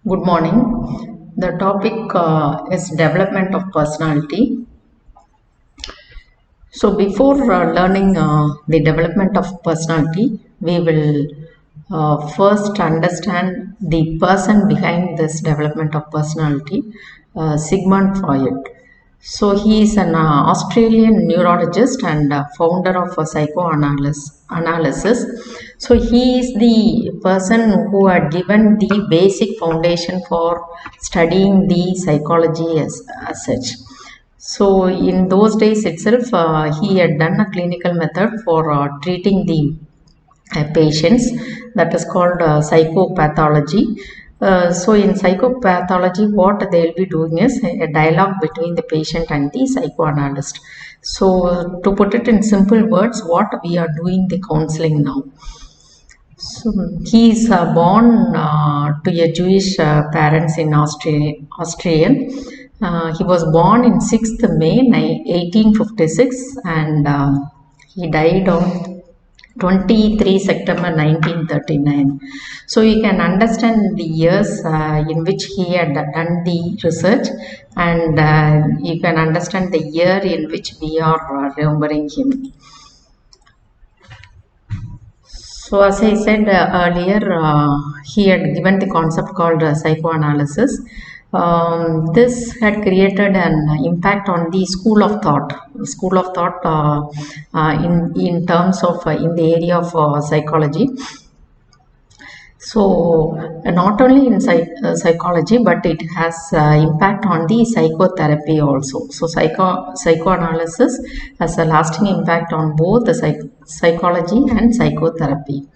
Good morning. The topic is development of personality. So, before learning the development of personality, we will first understand the person behind this development of personality, Sigmund Freud. So, he is an Australian neurologist and founder of psychoanalysis. So, he is the person who had given the basic foundation for studying the psychology as such. So in those days itself, he had done a clinical method for treating the patients, that is called psychopathology. So in psychopathology, what they will be doing is a dialogue between the patient and the psychoanalyst. So to put it in simple words, what we are doing the counseling now. So he is born to a Jewish parents in Australia. He was born in 6th May 1856 and he died on 23 September 1939. So you can understand the years in which he had done the research, and you can understand the year in which we are remembering him. So, as I said earlier, he had given the concept called psychoanalysis. This had created an impact on the school of thought in terms of in the area of psychology. So not only in psychology, but it has impact on the psychotherapy also. So psychoanalysis has a lasting impact on both the psychology and psychotherapy.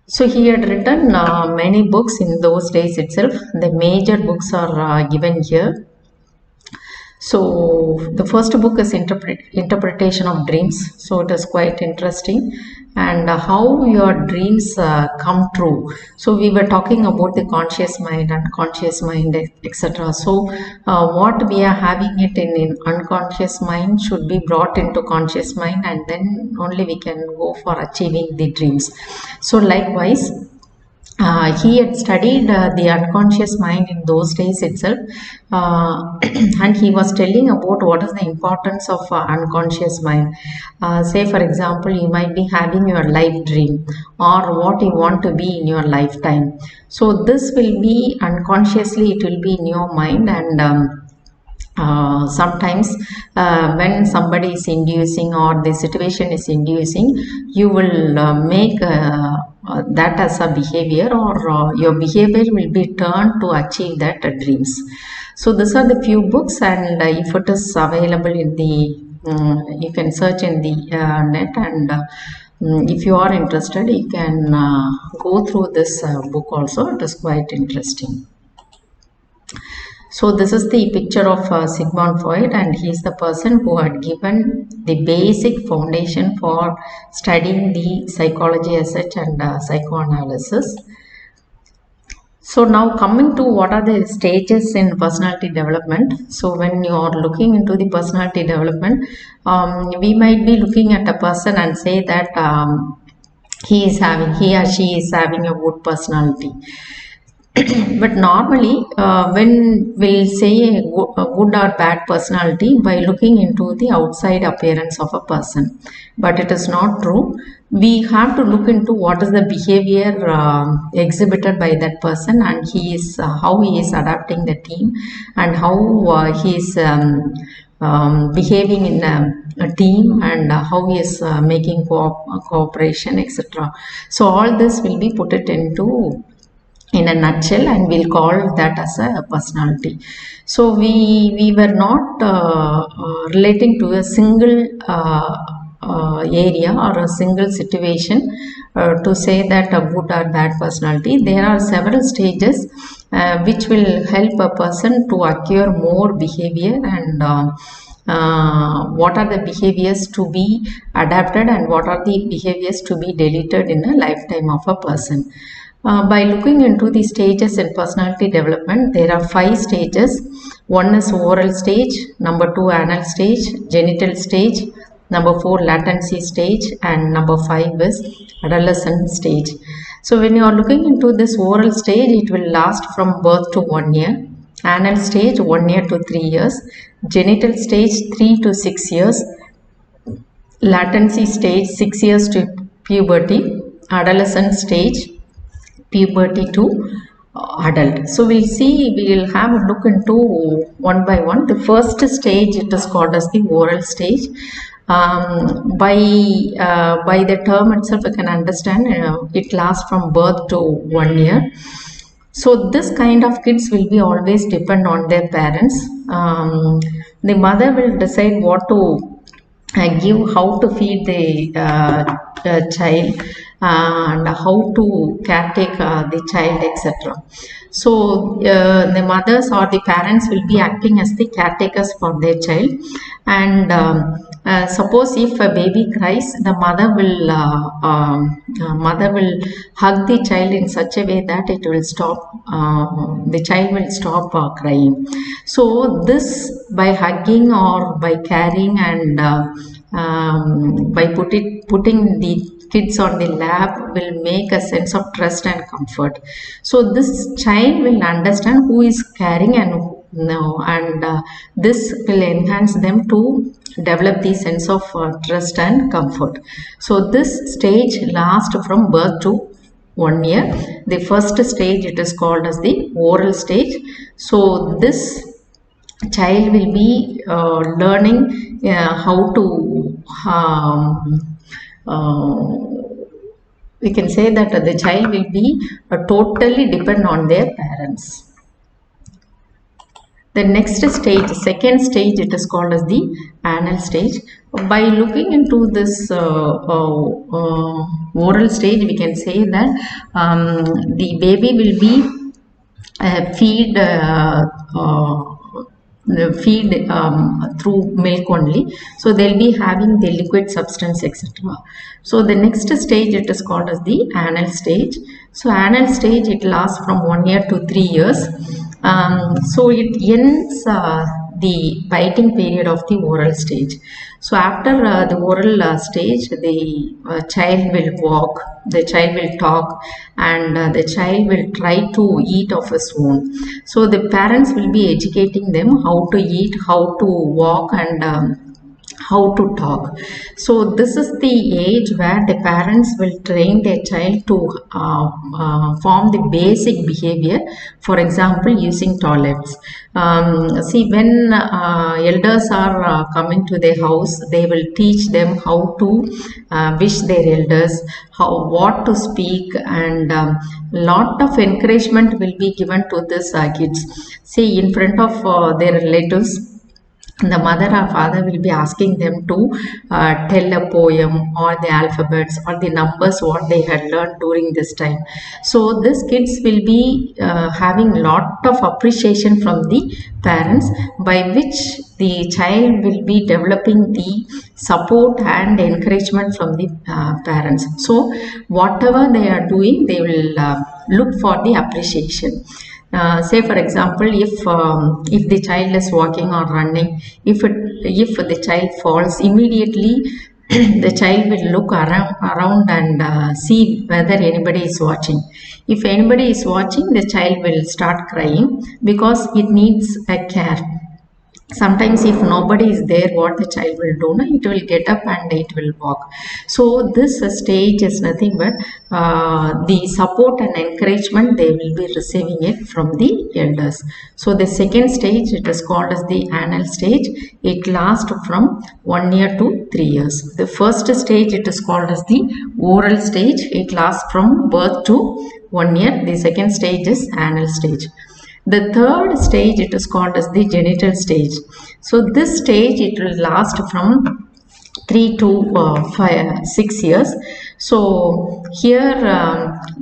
So he had written many books in those days itself. The major books are given here. So the first book is Interpretation of Dreams. So it is quite interesting, and how your dreams come true. So we were talking about the conscious mind, unconscious mind, etc. So what we are having it in unconscious mind should be brought into conscious mind, and then only we can go for achieving the dreams. So likewise, he had studied the unconscious mind in those days itself, and he was telling about what is the importance of unconscious mind. Say, for example, you might be having your life dream or what you want to be in your lifetime. So, this will be unconsciously, it will be in your mind, and sometimes when somebody is inducing or the situation is inducing, you will make that as a behavior, or your behavior will be turned to achieve that dreams. So these are the few books, and if it is available in the you can search in the net, and if you are interested, you can go through this book also. It is quite interesting. So this is the picture of Sigmund Freud, and he is the person who had given the basic foundation for studying the psychology as such and psychoanalysis. So now coming to what are the stages in personality development. So when you are looking into the personality development, we might be looking at a person and say that he or she is having a good personality. But normally when we'll say a good or bad personality by looking into the outside appearance of a person, but it is not true. We have to look into what is the behavior exhibited by that person, and he is how he is adapting the team, and how he is behaving in a team, and how he is making cooperation, etc. So all this will be put it into in a nutshell, and we'll call that as a personality. So we were not relating to a single area or a single situation to say that a good or bad personality. There are several stages which will help a person to acquire more behavior, and what are the behaviors to be adapted and what are the behaviors to be deleted in a lifetime of a person. By looking into the stages in personality development, there are 5 stages. One is oral stage, number 2 anal stage, genital stage, number 4 latency stage, and number 5 is adolescent stage. So when you are looking into this oral stage, it will last from birth to 1 year. Anal stage 1 year to 3 years. Genital stage 3 to 6 years. Latency stage 6 years to puberty. Adolescent stage puberty to adult. So we'll see, we will have a look into one by one. The first stage, it is called as the oral stage. By the term itself, I can understand it lasts from birth to 1 year. So this kind of kids will be always depend on their parents. The mother will decide what to give, how to feed the child, and how to caretake the child, etc. So the mothers or the parents will be acting as the caretakers for their child. And suppose if a baby cries, the mother will hug the child in such a way that it will stop, the child will stop crying. So this, by hugging or by carrying and by putting the kids on the lap, will make a sense of trust and comfort. So this child will understand who is caring and who no, and this will enhance them to develop the sense of trust and comfort. So this stage lasts from birth to 1 year. The first stage, it is called as the oral stage. So this child will be learning how to we can say that the child will be totally depend on their parents. The next stage, second stage, it is called as the anal stage. By looking into this oral stage, we can say that the baby will be feed through milk only, so they'll be having the liquid substance, etc. So the next stage, it is called as the anal stage. So anal stage, it lasts from 1 year to 3 years. So it ends the biting period of the oral stage. So after the oral stage, the child will walk, the child will talk, and the child will try to eat of his own. So the parents will be educating them how to eat, how to walk, and how to talk. So this is the age where the parents will train their child to form the basic behavior. For example, using toilets. See, when elders are coming to their house, they will teach them how to wish their elders, what to speak, and lot of encouragement will be given to these kids. See, in front of their relatives, the mother or father will be asking them to tell a poem or the alphabets or the numbers what they had learned during this time. So these kids will be having lot of appreciation from the parents, by which the child will be developing the support and encouragement from the parents. So whatever they are doing, they will look for the appreciation. Say for example, if the child is walking or running, if the child falls, immediately the child will look around and see whether anybody is watching. If anybody is watching, the child will start crying because it needs a care. Sometimes if nobody is there, what the child will do, it will get up and it will walk. So this stage is nothing but the support and encouragement they will be receiving it from the elders. So the second stage, it is called as the anal stage. It lasts from 1 year to 3 years. The first stage, it is called as the oral stage. It lasts from birth to 1 year. The second stage is anal stage. The third stage, it is called as the genital stage. So this stage, it will last from 3 to 6 years. So here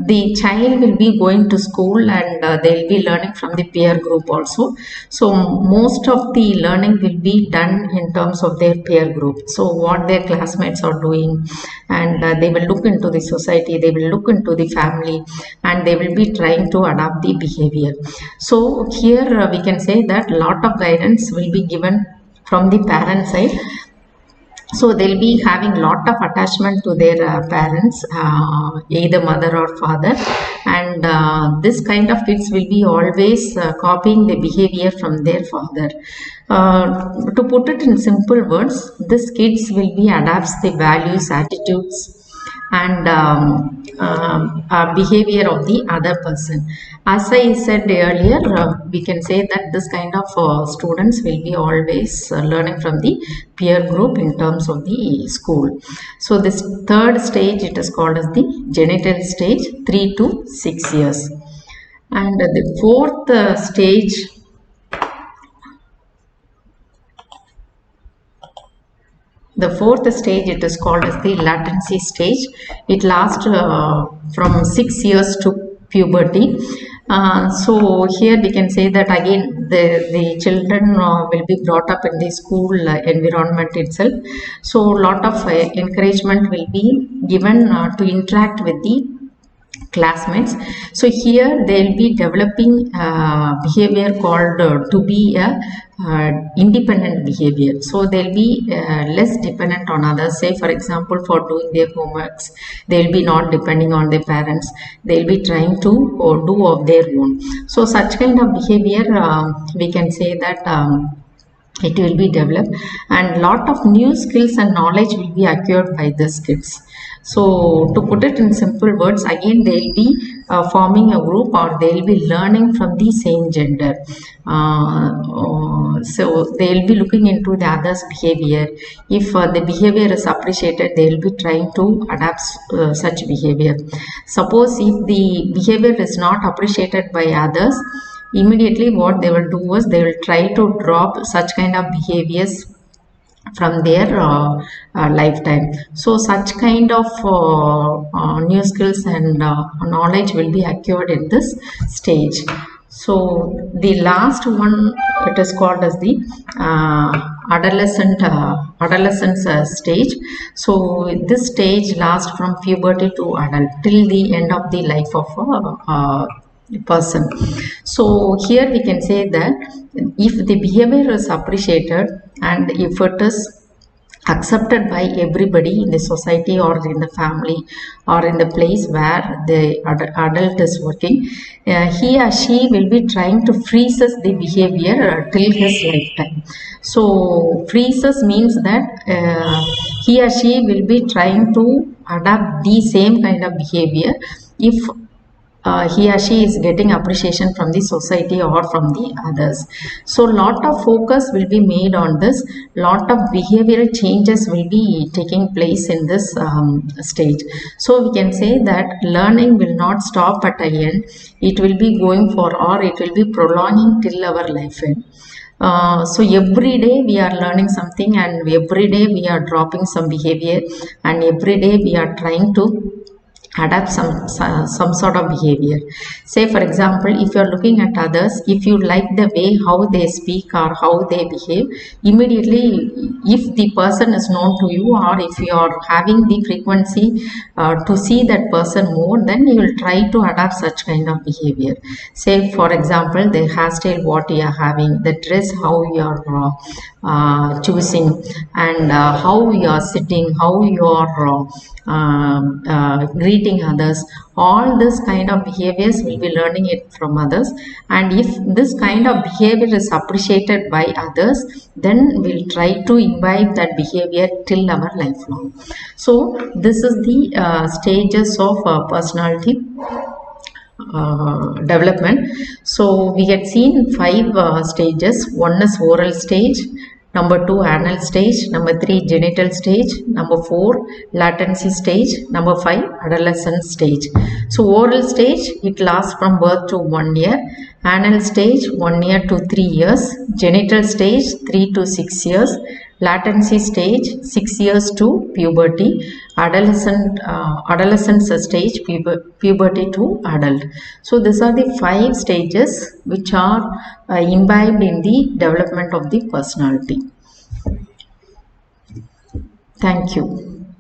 the child will be going to school and they will be learning from the peer group also. So most of the learning will be done in terms of their peer group. So what their classmates are doing, and they will look into the society, they will look into the family, and they will be trying to adapt the behavior. So here we can say that lot of guidance will be given from the parent side. So they'll be having lot of attachment to their parents, either mother or father, and this kind of kids will be always copying the behavior from their father. To put it in simple words, these kids will be adapts the values, attitudes, and behavior of the other person. As I said earlier, we can say that this kind of students will be always learning from the peer group in terms of the school. So this third stage, it is called as the genital stage, 3 to 6 years. And the fourth stage, it is called as the latency stage. It lasts from 6 years to puberty. So here we can say that again the children will be brought up in the school environment itself. So a lot of encouragement will be given to interact with the classmates. So here they'll be developing behavior called to be a independent behavior. So they'll be less dependent on others. Say for example, for doing their homeworks, they'll be not depending on their parents. They'll be trying to do of their own. So such kind of behavior, we can say that it will be developed, and lot of new skills and knowledge will be acquired by these kids. So to put it in simple words, again they'll be forming a group, or they'll be learning from the same gender. So they'll be looking into the other's behavior. If the behavior is appreciated, they'll be trying to adapt such behavior. Suppose if the behavior is not appreciated by others, immediately what they will do is they will try to drop such kind of behaviors from their lifetime. So such kind of new skills and knowledge will be acquired in this stage. So the last one, it is called as the adolescence stage. So this stage lasts from puberty to adult till the end of the life of a person. So here we can say that if the behavior is appreciated and if it is accepted by everybody in the society or in the family or in the place where the adult is working, he or she will be trying to freezes the behavior till his lifetime. So freezes means that he or she will be trying to adapt the same kind of behavior if he or she is getting appreciation from the society or from the others. So lot of focus will be made on this. Lot of behavioral changes will be taking place in this stage. So we can say that learning will not stop at the end. It will be going for, or it will be prolonging till our life end. So every day we are learning something, and every day we are dropping some behavior, and every day we are trying to adapt some sort of behavior. Say for example, if you are looking at others, if you like the way how they speak or how they behave, immediately if the person is known to you, or if you are having the frequency to see that person more, then you will try to adapt such kind of behavior. Say for example, the hairstyle what you are having, the dress how you are choosing, and how you are sitting, how you are greeting others. All this kind of behaviors will be learning it from others, and if this kind of behavior is appreciated by others, then we'll try to imbibe that behavior till our lifelong. So this is the stages of personality development. So we had seen 5 stages. One is oral stage, number 2 anal stage, number 3 genital stage, number 4 latency stage, number 5 adolescent stage. So oral stage, it lasts from birth to 1 year, anal stage 1 year to 3 years, genital stage 3 to 6 years, latency stage 6 years to puberty, adolescence stage puberty to adult. So these are the 5 stages which are imbibed in the development of the personality. Thank you.